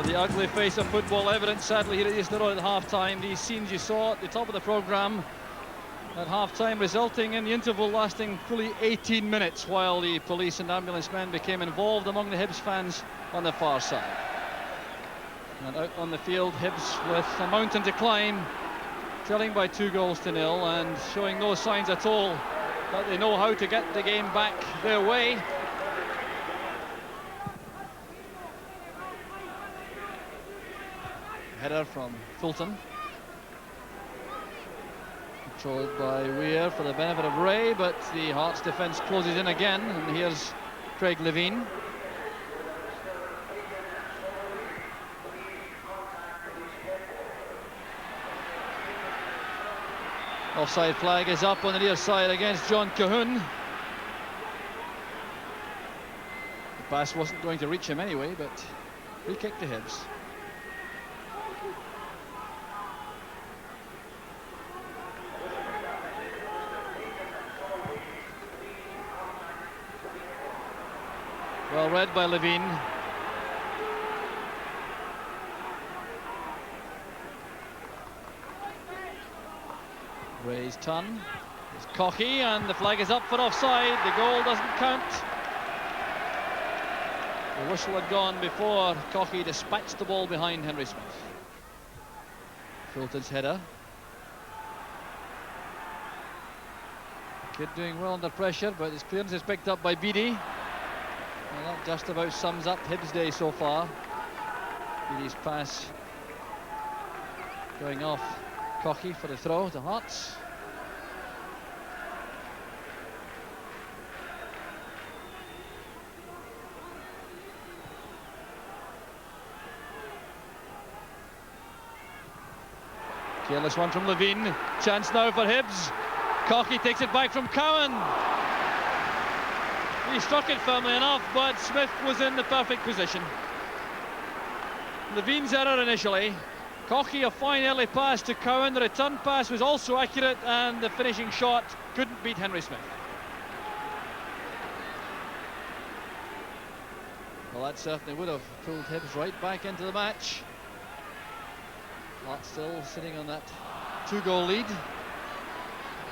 So the ugly face of football evident sadly here at Easter Road at half-time. These scenes you saw at the top of the programme at half-time, resulting in the interval lasting fully 18 minutes while the police and ambulance men became involved among the Hibs fans on the far side. And out on the field, Hibs with a mountain to climb, trailing by 2-0 and showing no signs at all that they know how to get the game back their way. Header from Fulton. Controlled by Weir for the benefit of Ray, but the Hearts defence closes in again, and here's Craig Levine. Offside flag is up on the near side against John Cahoon. The pass wasn't going to reach him anyway, but free kick to Hibs. Well read by Levine. Ray's turn. It's Cocky, and the flag is up for offside. The goal doesn't count. The whistle had gone before Cocky dispatched the ball behind Henry Smith. Fulton's header. Kid doing well under pressure, but his clearance is picked up by Beattie. Well, that just about sums up Hibs' day so far. Beattie's pass going off Cocky for the throw to Hearts. Careless one from Levine. Chance now for Hibs. Cocky takes it back from Cowan. He struck it firmly enough, but Smith was in the perfect position. Levine's error initially. Cocky a fine early pass to Cowan. The return pass was also accurate, and the finishing shot couldn't beat Henry Smith. Well, that certainly would have pulled Hibs right back into the match. Hearts still sitting on that 2-goal lead.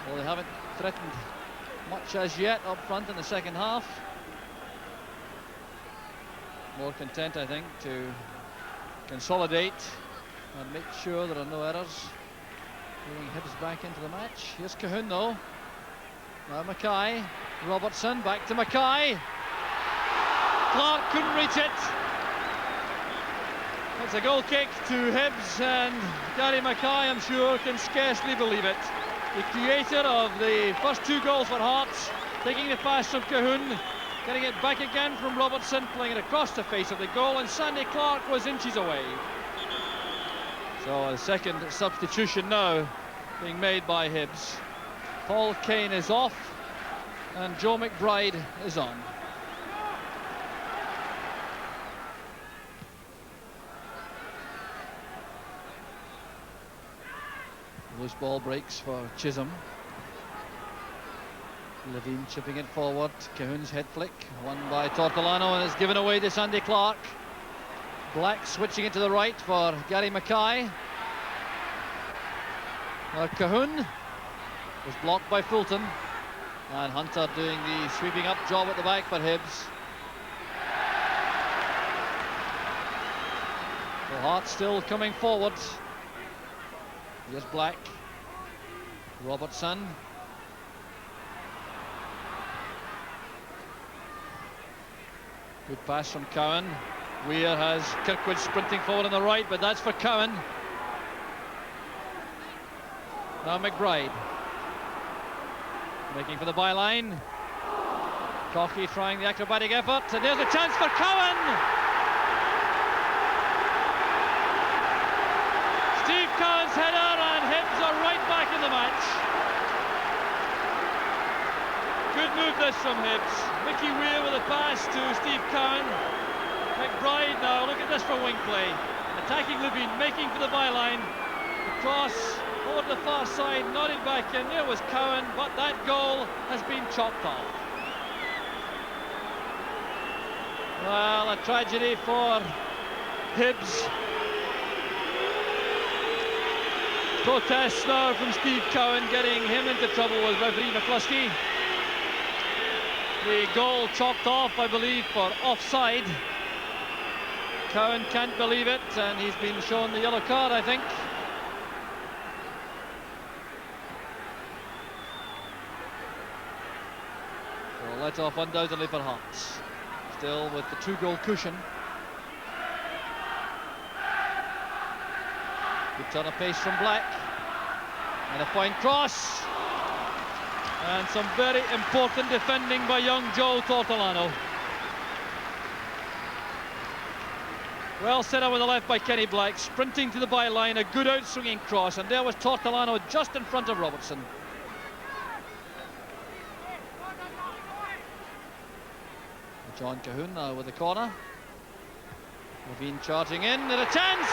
Well, they haven't threatened much as yet up front in the second half. More content, I think, to consolidate and make sure there are no errors. Bringing Hibs back into the match. Here's Cahoon though. Now Mackay. Robertson back to Mackay. Clark couldn't reach it. It's a goal kick to Hibs, and Gary Mackay, I'm sure, can scarcely believe it. The creator of the first 2 goals for Hearts, taking the pass from Cahoon, getting it back again from Robertson, playing it across the face of the goal, and Sandy Clark was inches away. So a second substitution now being made by Hibs. Paul Kane is off, and Joe McBride is on. Loose ball breaks for Chisholm. Levine chipping it forward. Cahoon's head flick, won by Tortolano, and is given away to Sandy Clark. Black switching it to the right for Gary Mackay. Cahoon was blocked by Fulton, and Hunter doing the sweeping up job at the back for Hibs. The Hearts still coming forward. Here's Black. Robertson. Good pass from Cowan. Weir has Kirkwood sprinting forward on the right, but that's for Cowan. Now McBride. Making for the byline. Cocky trying the acrobatic effort, and there's a chance for Cowan! Steve Cowan's header, and Hibs are right back in the match. Good move this from Hibs. Mickey Weir with a pass to Steve Cowan. McBride now, look at this for wing play. Attacking Levine, making for the byline. The cross over to the far side, nodded back in. There was Cowan, but that goal has been chopped off. Well, a tragedy for Hibs. Protests now from Steve Cowan, getting him into trouble with referee McCluskey. The goal chalked off, I believe, for offside. Cowan can't believe it, and he's been shown the yellow card, I think. So let off undoubtedly for Hearts. Still with the 2-goal cushion. Good turn of pace from Black. And a fine cross. And some very important defending by young Joe Tortolano. Well set up with the left by Kenny Black, sprinting to the byline, a good out-swinging cross, and there was Tortolano just in front of Robertson. John Cahoon now with the corner. Levine charging in, and a chance!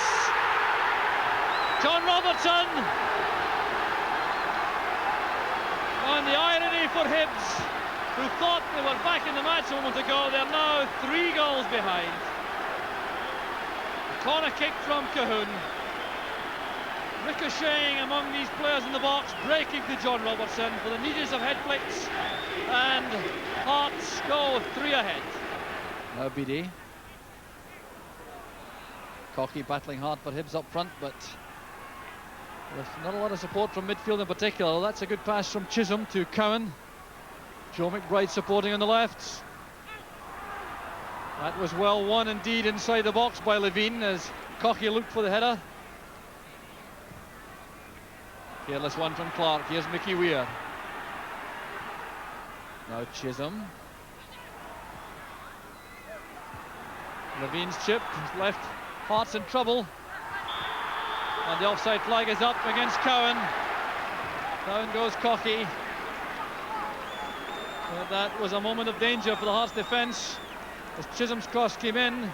John Robertson! And the irony for Hibs, who thought they were back in the match a moment ago, they're now 3 goals behind. A corner kick from Cahoon. Ricocheting among these players in the box, breaking to John Robertson for the needles of head flicks, and Hearts go 3 ahead. Now BD. Cocky battling hard for Hibs up front, but with not a lot of support from midfield in particular. That's a good pass from Chisholm to Cowan. Joe McBride supporting on the left. That was well won indeed inside the box by Levine as Cocky looked for the header. Careless one from Clark. Here's Mickey Weir. Now Chisholm. Levine's chip left Hearts in trouble. And the offside flag is up against Cowan. Down goes Cocky. But that was a moment of danger for the Hearts defence as Chisholm's cross came in.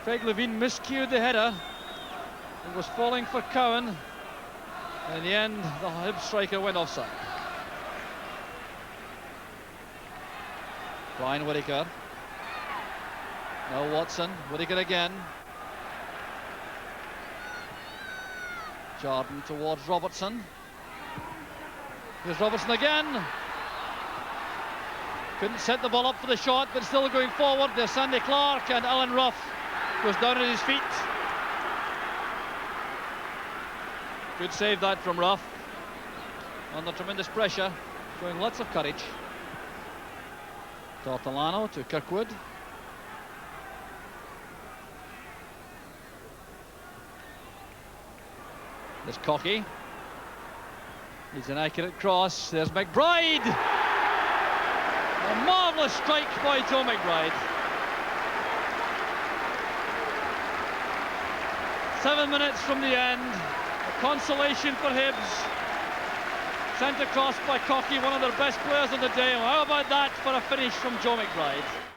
Craig Levine miscued the header. It was falling for Cowan. And in the end, the Hibs striker went offside. Brian Whittaker. Now Watson. Whittaker again. Jordan towards Robertson. Here's Robertson again. Couldn't set the ball up for the shot, but still going forward. There's Sandy Clark, and Alan Ruff goes down at his feet. Good save that from Ruff. Under tremendous pressure, showing lots of courage. Tortolano to Kirkwood. There's Cocky. Needs an accurate cross. There's McBride. A marvellous strike by Joe McBride. 7 minutes from the end. A consolation for Hibs. Sent across by Cocky, one of their best players on the day. How about that for a finish from Joe McBride?